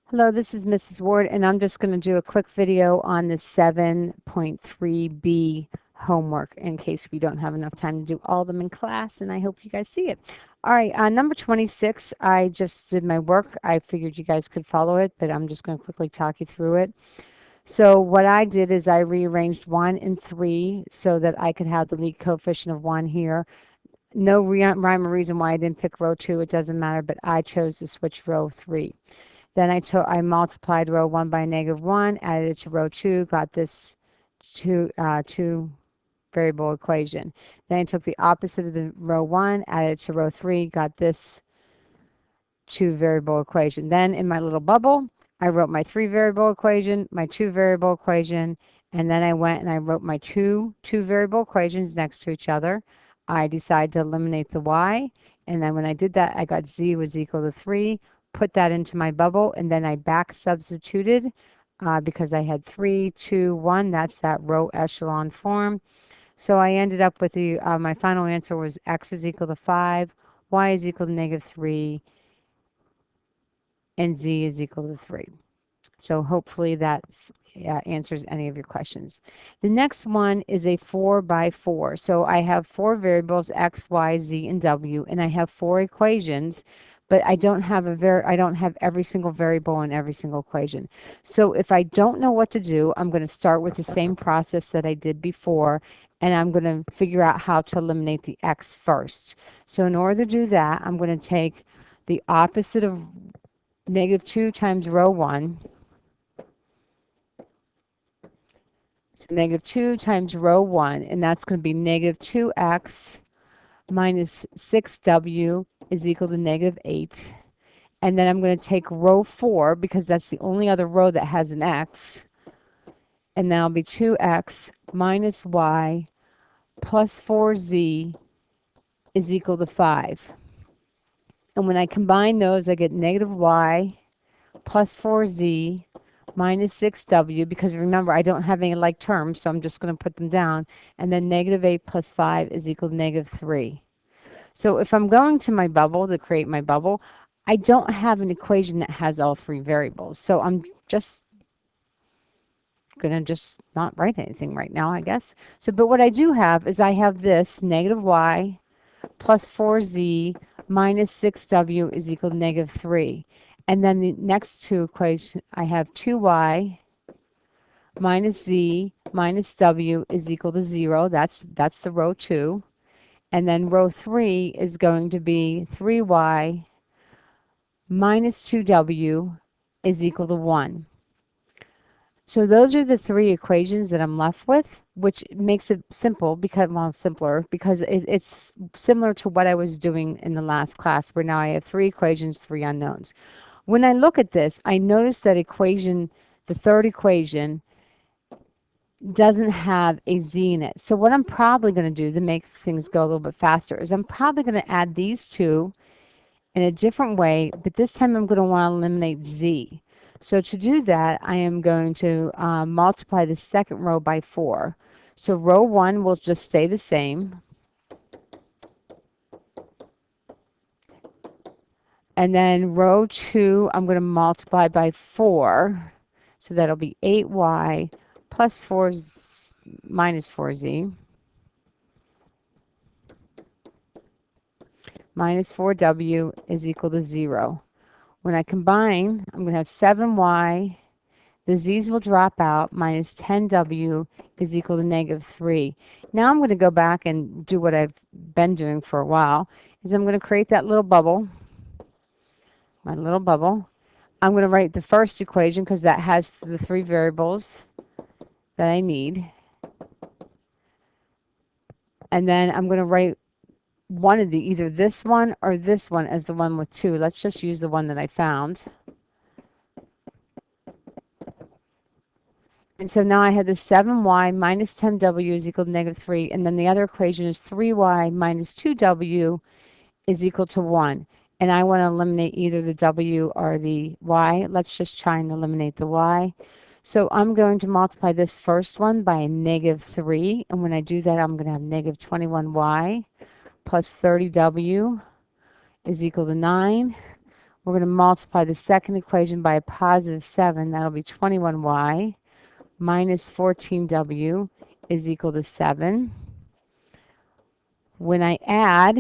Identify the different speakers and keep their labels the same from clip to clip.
Speaker 1: Hello, this is Mrs. Ward, and I'm just going to do a quick video on the 7.3b homework in case we don't have enough time to do all of them in class, and I hope you guys see it. All right, number 26, I just did my work. I figured you guys could follow it, but I'm just going to quickly talk you through it. So what I did is I rearranged 1 and 3 so that I could have the lead coefficient of 1 here. No rhyme or reason why I didn't pick row 2, it doesn't matter, but I chose to switch row 3. Then I multiplied row 1 by -1, added it to row 2, got this two variable equation. Then I took the opposite of the row 1, added it to row 3, got this 2 variable equation. Then in my little bubble, I wrote my 3 variable equation, my 2 variable equation, and then I went and I wrote my two variable equations next to each other. I decided to eliminate the y, and then when I did that, I got z was equal to 3, put that into my bubble, and then I back substituted because I had 3, 2, 1. That's that row echelon form. So I ended up with my final answer was x is equal to 5, y is equal to -3, and z is equal to 3. So hopefully that answers any of your questions. The next one is a 4 by 4. So I have 4 variables, x, y, z, and w, and I have 4 equations, but I don't have every single variable in every single equation. So if I don't know what to do, I'm going to start with the same process that I did before, and I'm going to figure out how to eliminate the x first. So in order to do that, I'm going to take the opposite of -2 times row 1. So -2 times row 1, and that's going to be -2x minus 6w is equal to -8. And then I'm going to take row 4 because that's the only other row that has an x. And that'll be 2x minus y plus 4z is equal to 5. And when I combine those, I get -y plus 4z minus 6w, because remember, I don't have any like terms, so I'm just going to put them down. And then -8 plus 5 is equal to -3. So if I'm going to my bubble to create my bubble, I don't have an equation that has all 3 variables. So I'm just going to not write anything right now, I guess. So, but what I do have is I have this -y plus 4z minus 6w is equal to -3. And then the next two equations, I have 2y minus z minus w is equal to 0. That's the row 2. And then row 3 is going to be 3y minus 2w is equal to 1. So those are the 3 equations that I'm left with, which makes it simple because, well, simpler because it's similar to what I was doing in the last class, where now I have 3 equations, 3 unknowns. When I look at this, I notice that equation, the third equation, doesn't have a z in it. So what I'm probably going to do to make things go a little bit faster is I'm probably going to add these two in a different way, but this time I'm going to want to eliminate z. So to do that, I am going to multiply the second row by 4. So row 1 will just stay the same. And then row 2, I'm going to multiply by 4. So that'll be 8y plus 4 minus 4z minus 4w is equal to 0. When I combine, I'm going to have 7y, the z's will drop out, minus 10w is equal to -3. Now I'm going to go back and do what I've been doing for a while, is I'm going to create that little bubble, my little bubble. I'm going to write the first equation because that has the 3 variables that I need. And then I'm going to write one of either this one or this one as the one with 2. Let's just use the one that I found. And so now I have the 7y minus 10w is equal to -3, and then the other equation is 3y minus 2w is equal to 1. And I want to eliminate either the w or the y. Let's just try and eliminate the y. So I'm going to multiply this first one by a -3, and when I do that, I'm going to have -21y plus 30w is equal to 9. We're going to multiply the second equation by a positive 7. That'll be 21y minus 14w is equal to 7. When I add,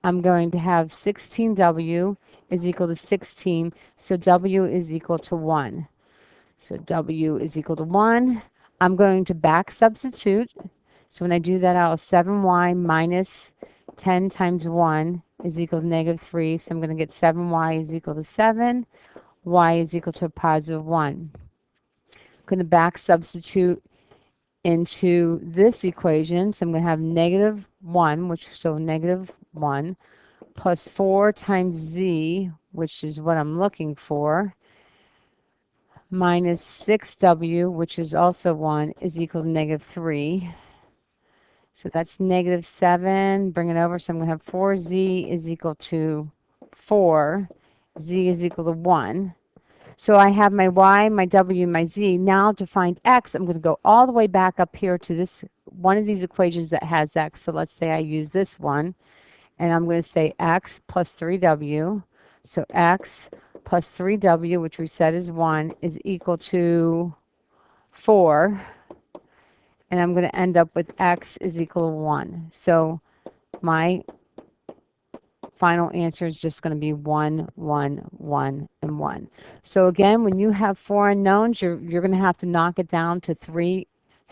Speaker 1: I'm going to have 16w is equal to 16, so w is equal to 1. So w is equal to 1. I'm going to back substitute. So when I do that, I'll have 7y minus 10 times 1 is equal to negative 3. So I'm going to get 7y is equal to 7. Y is equal to a positive 1. I'm going to back substitute into this equation. So I'm going to have negative 1, so negative 1, plus 4 times z, which is what I'm looking for, minus 6w, which is also 1, is equal to negative 3. So that's negative 7. Bring it over. So I'm going to have 4z is equal to 4. Z is equal to 1. So I have my y, my w, my z. Now to find x, I'm going to go all the way back up here to this one of these equations that has x. So let's say I use this one, and I'm going to say x plus 3w. So x plus 3w, which we said is 1, is equal to 4. And I'm going to end up with x is equal to 1. So my final answer is just going to be 1, 1, 1, and 1. So again, when you have 4 unknowns, you're going to have to knock it down to three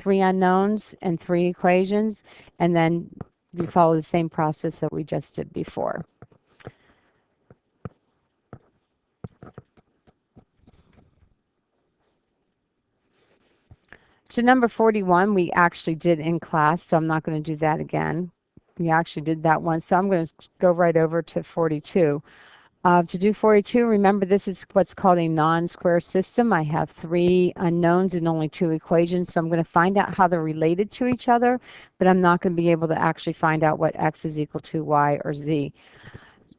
Speaker 1: unknowns and 3 equations, and then you follow the same process that we just did before. So number 41, we actually did in class, so I'm not going to do that again. We actually did that one, so I'm going to go right over to 42. To do 42, remember this is what's called a non-square system. I have 3 unknowns and only 2 equations, so I'm going to find out how they're related to each other, but I'm not going to be able to actually find out what x is equal to y or z.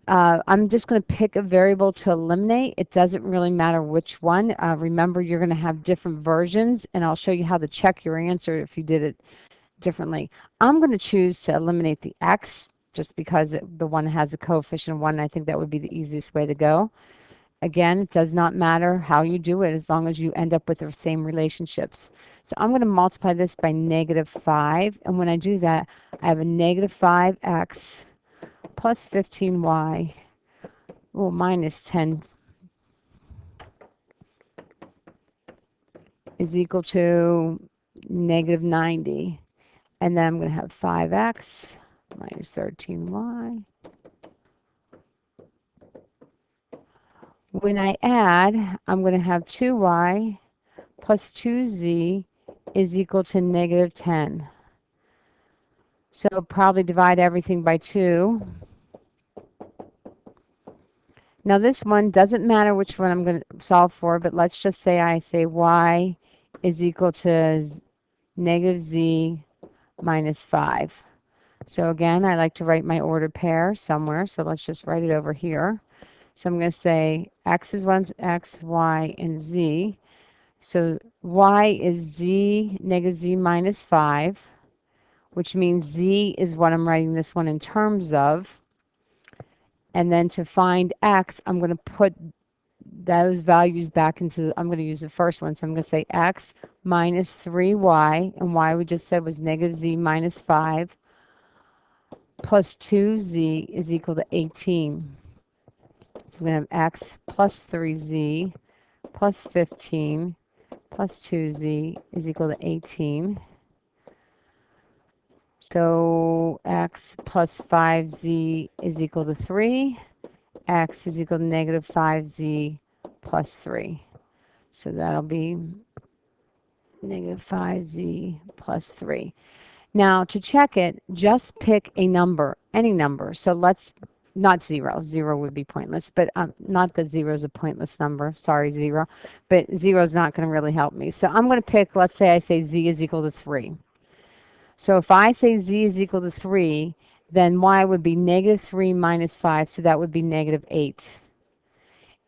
Speaker 1: I'm just going to pick a variable to eliminate. It doesn't really matter which one. Remember, you're going to have different versions, and I'll show you how to check your answer if you did it differently. I'm going to choose to eliminate the x just because the one has a coefficient of 1. I think that would be the easiest way to go. Again, it does not matter how you do it as long as you end up with the same relationships. So I'm going to multiply this by negative 5, and when I do that, I have a negative 5x plus 15y, well, minus 10 is equal to negative 90. And then I'm going to have 5x minus 13y. When I add, I'm going to have 2y plus 2z is equal to negative 10. So probably divide everything by 2. Now this one doesn't matter which one I'm going to solve for, but let's just say I say y is equal to negative z minus 5. So again, I like to write my ordered pair somewhere, so let's just write it over here. So I'm going to say x is 1, x, y, and z. So y is z, negative z minus 5, which means z is what I'm writing this one in terms of. And then to find x, I'm going to put those values back into, I'm going to use the first one. So I'm going to say x minus 3y, and y we just said was negative z minus 5, plus 2z is equal to 18. So we're going to have x plus 3z plus 15 plus 2z is equal to 18. So x plus 5z is equal to 3. X is equal to negative 5z plus 3. So that'll be negative 5z plus 3. Now to check it, just pick a number, any number. So let's, not 0. 0 would be pointless, but not that 0 is a pointless number. Sorry, 0. But 0 is not going to really help me. So I'm going to pick, let's say I say z is equal to 3. So if I say z is equal to 3, then y would be negative 3 minus 5, so that would be negative 8.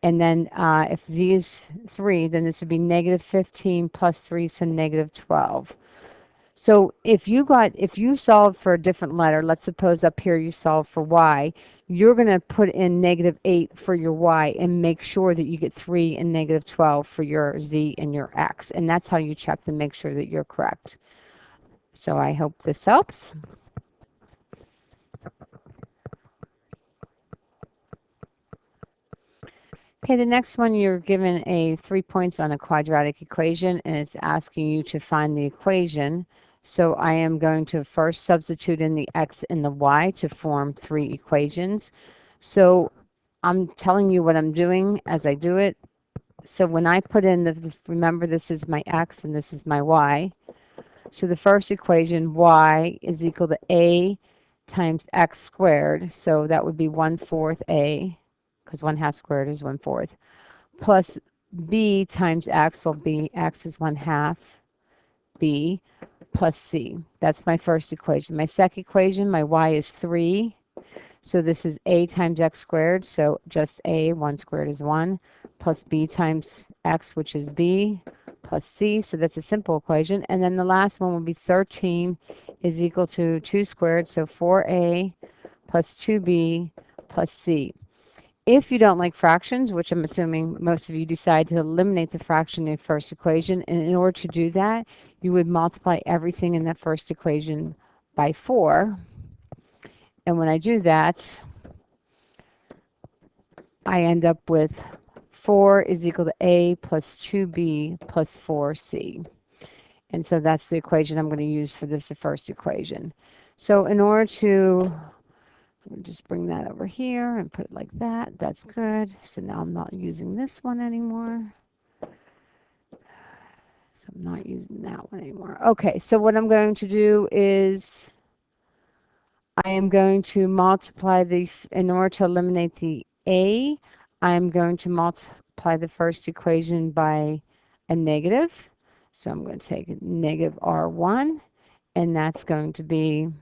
Speaker 1: And then if z is 3, then this would be negative 15 plus 3, so negative 12. So if you solved for a different letter, let's suppose up here you solved for y, you're going to put in -8 for your y and make sure that you get 3 and -12 for your z and your x. And that's how you check to make sure that you're correct. So I hope this helps. Okay, the next one, you're given 3 points on a quadratic equation, and it's asking you to find the equation. So I am going to first substitute in the x and the y to form 3 equations. So I'm telling you what I'm doing as I do it. So when I put in remember this is my x and this is my y. So the first equation, y is equal to a times x squared. So that would be 1/4 a, because 1/2 squared is 1/4, plus b times x, well, x is 1/2 b, plus c. That's my first equation. My second equation, my y is 3. So this is a times x squared, so just a, 1 squared is 1, plus b times x, which is b, plus c. So that's a simple equation. And then the last one will be 13 is equal to 2 squared, so 4a plus 2b plus c. If you don't like fractions, which I'm assuming most of you decide to eliminate the fraction in the first equation, and in order to do that, you would multiply everything in that first equation by 4. And when I do that, I end up with 4 is equal to a plus 2b plus 4c. And so that's the equation I'm going to use for this first equation. So in order to just bring that over here and put it like that. That's good. So now I'm not using this one anymore. So I'm not using that one anymore. Okay, so what I'm going to do is I am going to multiply in order to eliminate the a, I'm going to multiply the first equation by a negative. So I'm going to take -r1, and that's going to be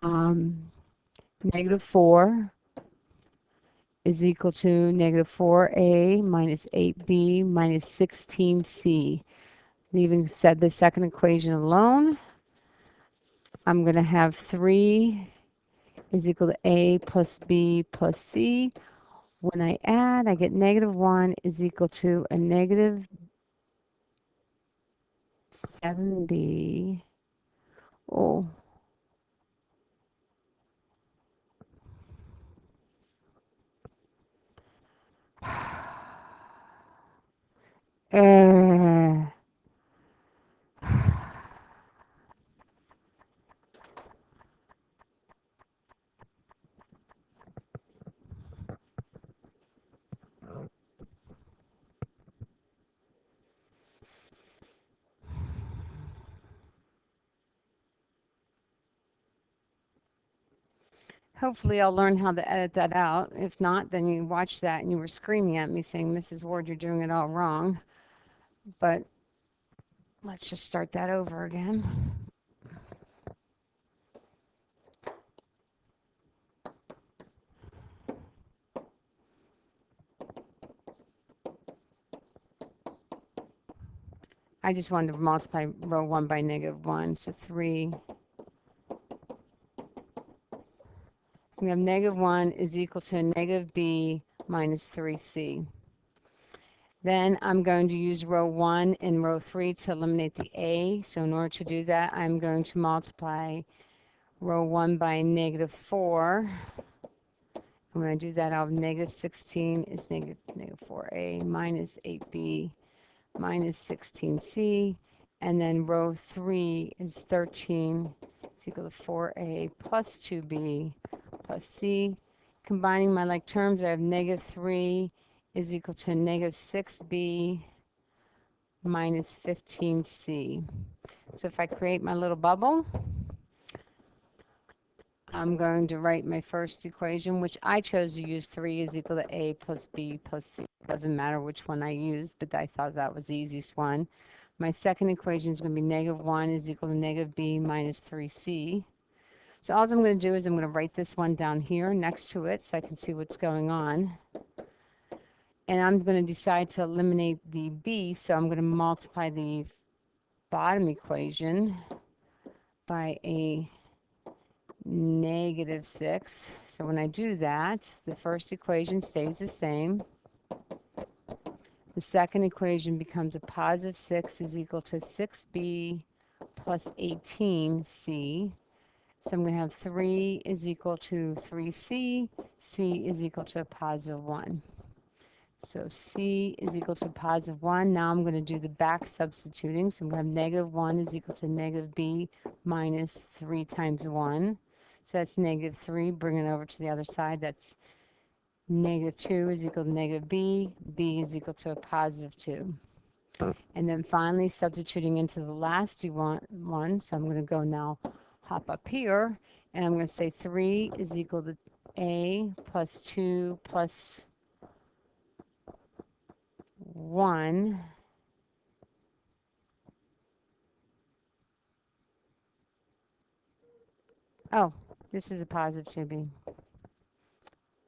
Speaker 1: -4 is equal to -4a minus 8b minus 16c. Leaving the second equation alone, I'm going to have 3 is equal to a plus b plus c. When I add, I get -1 is equal to a -7b. Oh. Uh, Hopefully I'll learn how to edit that out. If not, then you watch that and you were screaming at me saying, Mrs. Ward, you're doing it all wrong. But let's just start that over again. I just wanted to multiply row 1 by -1, so 3. We have -1 is equal to a -b minus 3c. Then I'm going to use row 1 and row 3 to eliminate the a. So in order to do that, I'm going to multiply row 1 by -4. And when I do that, I'll have -16 is -4a minus 8b minus 16c. And then row 3 is 13 is equal to 4a plus 2b plus c. Combining my like terms, I have -3 is equal to -6b minus 15c. So if I create my little bubble, I'm going to write my first equation, which I chose to use 3 is equal to a plus b plus c. Doesn't matter which one I use, but I thought that was the easiest one. My second equation is going to be -1 is equal to -b minus 3c. So all I'm going to do is I'm going to write this one down here next to it so I can see what's going on. And I'm going to decide to eliminate the b, so I'm going to multiply the bottom equation by a negative 6. So when I do that, the first equation stays the same. The second equation becomes a positive 6 is equal to 6b plus 18c. So I'm going to have 3 is equal to 3c. C is equal to a positive 1. So C is equal to positive 1. Now I'm going to do the back substituting. So I'm going to have negative 1 is equal to negative b minus 3 times 1. So that's negative 3. Bring it over to the other side. That's negative 2 is equal to negative b. B is equal to a positive 2. And then finally substituting into the last one. So I'm going to go now hop up here. And I'm going to say 3 is equal to a plus 2 plus 1 oh, this is a positive 2b.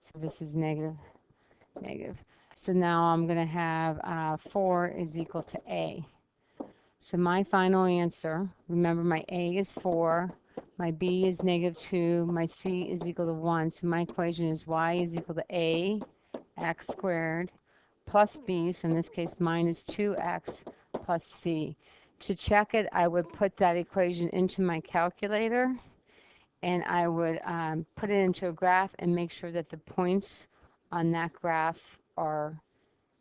Speaker 1: So this is negative, negative. So now I'm going to have 4 is equal to a. So my final answer, remember my a is 4, my b is negative 2, my c is equal to 1. So my equation is y is equal to a x squared plus b, so in this case minus 2x plus c. To check it, I would put that equation into my calculator and I would put it into a graph and make sure that the points on that graph are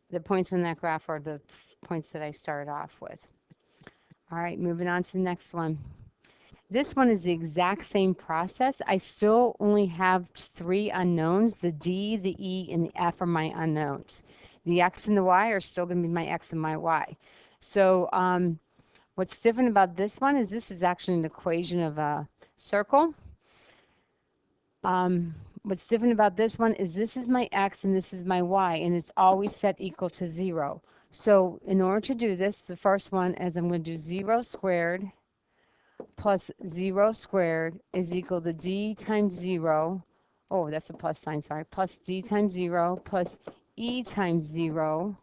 Speaker 1: the points that I started off with. All right, moving on to the next one. This one is the exact same process. I still only have 3 unknowns. The D, the E, and the F are my unknowns. The X and the Y are still going to be my X and my Y. So what's different about this one is this is actually an equation of a circle. What's different about this one is this is my X and this is my Y, and it's always set equal to 0. So in order to do this, the first one is I'm going to do 0 squared plus 0 squared is equal to d times 0. Oh, that's a plus sign, sorry. Plus d times 0 plus e times 0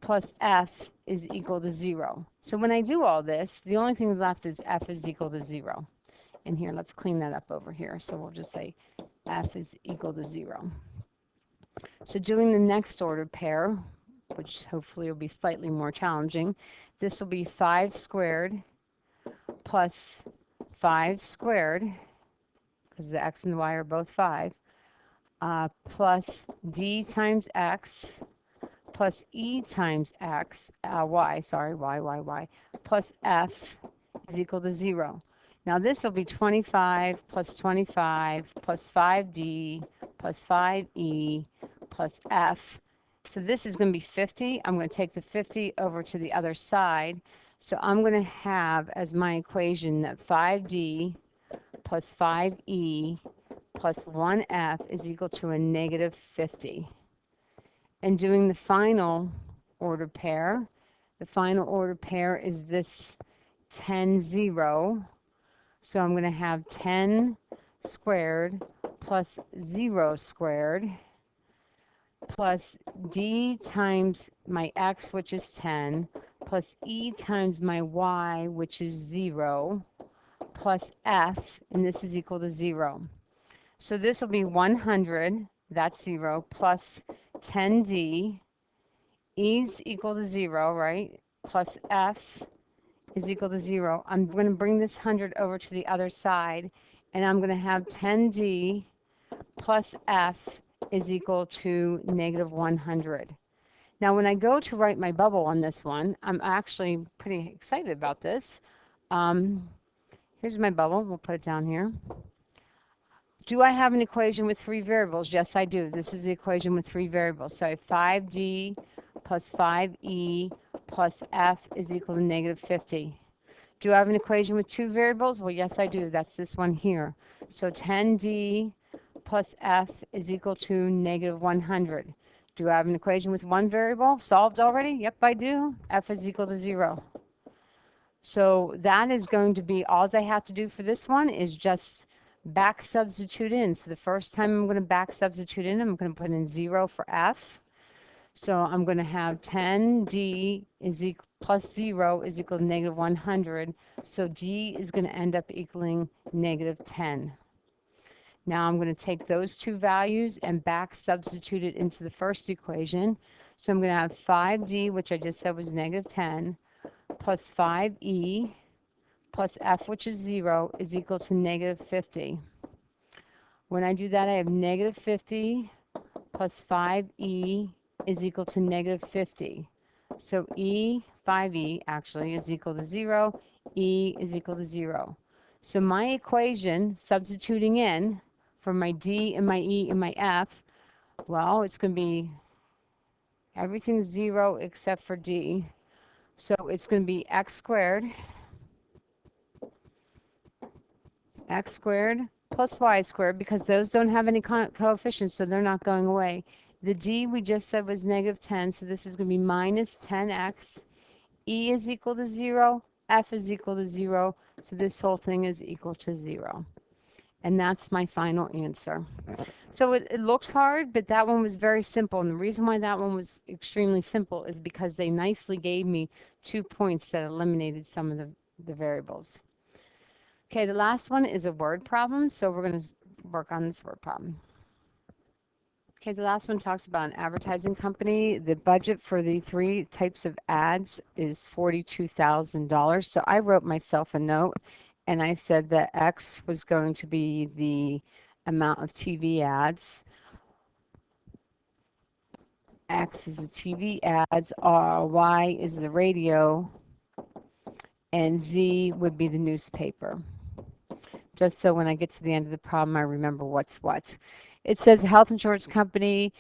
Speaker 1: plus f is equal to 0. So when I do all this, the only thing left is f is equal to 0. And here, let's clean that up over here. So we'll just say f is equal to 0. So doing the next ordered pair, which hopefully will be slightly more challenging, this will be 5 squared plus 5 squared, because the x and the y are both 5, plus d times x plus e times x, y, plus f is equal to 0. Now this will be 25 plus 25 plus 5d plus 5e plus f. So this is going to be 50. I'm going to take the 50 over to the other side. So I'm going to have as my equation that 5d plus 5e plus 1f is equal to a negative 50. And doing the final order pair, the final order pair is this 10, 0. So I'm going to have 10 squared plus 0 squared plus d times my x, which is 10, plus e times my y, which is 0, plus f, and this is equal to 0. So this will be 100, that's 0, plus 10d, e is equal to 0, right, plus f is equal to 0. I'm going to bring this 100 over to the other side, and I'm going to have 10d plus f is equal to negative 100. Now, when I go to write my bubble on this one, I'm actually pretty excited about this. Here's my bubble. We'll put it down here. Do I have an equation with 3 variables? Yes, I do. This is the equation with 3 variables. So I have 5d plus 5e plus f is equal to negative 50. Do I have an equation with 2 variables? Well, yes, I do. That's this one here. So 10d plus f is equal to negative 100. Do I have an equation with 1 variable solved already? Yep, I do. F is equal to 0. So that is going to be all I have to do for this one is just back substitute in. So the first time I'm going to back substitute in, I'm going to put in 0 for f. So I'm going to have 10d is equal plus 0 is equal to negative 100. So D is going to end up equaling negative 10. Now I'm going to take those two values and back substitute it into the first equation. So I'm going to have 5D, which I just said was negative 10, plus 5E plus F, which is 0, is equal to negative 50. When I do that, I have negative 50 plus 5E is equal to negative 50. So 5E actually is equal to 0. E is equal to 0. So my equation, substituting in for my D and my E and my F, well, it's going to be everything's 0 except for D. So it's going to be x squared plus y squared, because those don't have any coefficients, so they're not going away. The D we just said was negative 10, so this is going to be minus 10x. E is equal to 0, F is equal to 0, so this whole thing is equal to 0. And that's my final answer. So it looks hard, but that one was very simple. And the reason why that one was extremely simple is because they nicely gave me 2 points that eliminated some of the variables. Okay, the last one is a word problem, so we're going to work on this word problem. Okay, the last one talks about an advertising company. The budget for the 3 types of ads is $42,000. So I wrote myself a note and I said that X was going to be the amount of TV ads. X is the TV ads, Y is the radio, and Z would be the newspaper. Just so when I get to the end of the problem, I remember what's what. It says a health insurance company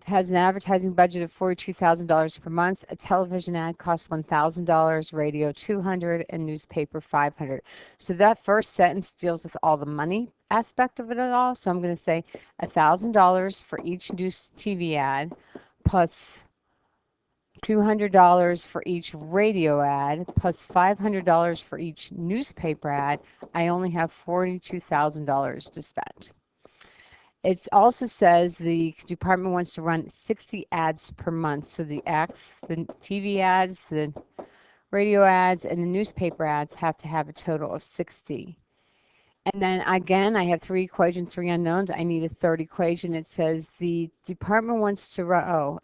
Speaker 1: has an advertising budget of $42,000 per month. A television ad costs $1,000, radio $200, and newspaper $500. So that first sentence deals with all the money aspect of it all. So I'm going to say $1,000 for each news TV ad, plus $200 for each radio ad, plus $500 for each newspaper ad. I only have $42,000 to spend. It also says the department wants to run 60 ads per month. So the TV ads, the radio ads, and the newspaper ads have to have a total of 60. And then again, I have 3 equations, 3 unknowns. I need a third equation. It says the department wants to run,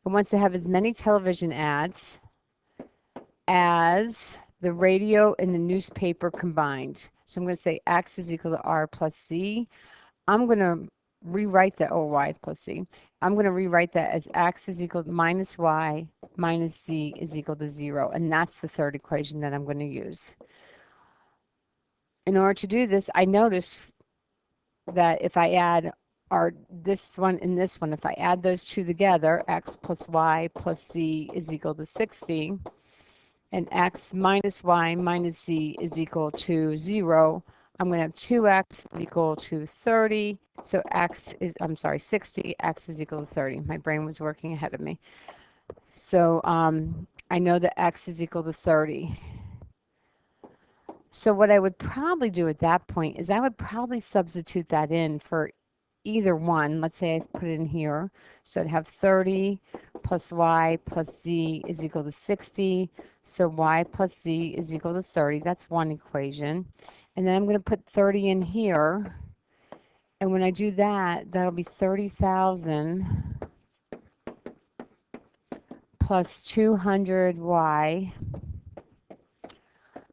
Speaker 1: it wants to have as many television ads as the radio and the newspaper combined. So I'm going to say X is equal to R plus Z. I'm going to rewrite that, or Y plus Z. I'm going to rewrite that as X is equal to minus Y minus Z is equal to 0. And that's the third equation that I'm going to use. In order to do this, I noticed that if I add this one and this one, if I add those two together, X plus Y plus Z is equal to 60. And X minus Y minus Z is equal to 0. I'm going to have 2X is equal to 30. So 60. X is equal to 30. My brain was working ahead of me. So I know that X is equal to 30. So what I would probably do at that point is I would probably substitute that in for either one. Let's say I put it in here. So I'd have 30 plus Y plus Z is equal to 60. So Y plus Z is equal to 30. That's one equation. And then I'm going to put 30 in here. And when I do that, that'll be 30,000 plus 200Y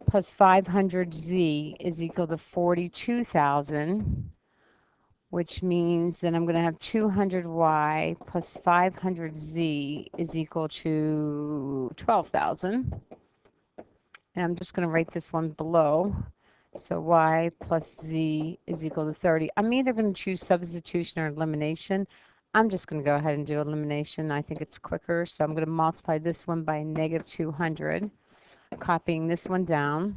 Speaker 1: plus 500Z is equal to 42,000, which means that I'm going to have 200Y plus 500Z is equal to 12,000. And I'm just going to write this one below. So Y plus Z is equal to 30. I'm either going to choose substitution or elimination. I'm just going to go ahead and do elimination. I think it's quicker. So I'm going to multiply this one by negative 200, copying this one down.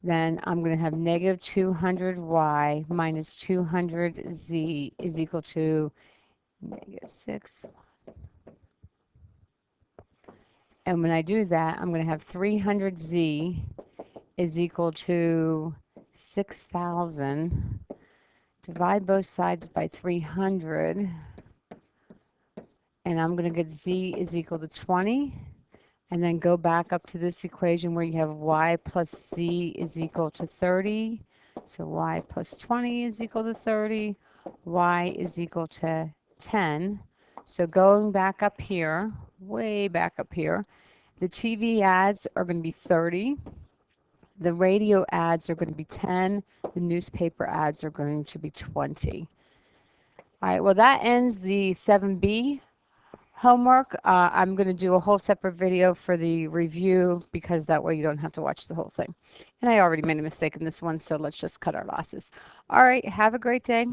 Speaker 1: Then I'm going to have negative 200Y minus 200Z is equal to negative 6. And when I do that, I'm going to have 300Z is equal to 6,000. Divide both sides by 300. and I'm going to get z is equal to 20, and then go back up to this equation where you have y plus z is equal to 30. So y plus 20 is equal to 30. Y is equal to 10. So going back up here, way back up here, the TV ads are going to be 30. The radio ads are going to be 10. The newspaper ads are going to be 20. All right, well, that ends the 7B homework. I'm going to do a whole separate video for the review because that way you don't have to watch the whole thing. And I already made a mistake in this one, so let's just cut our losses. All right, have a great day.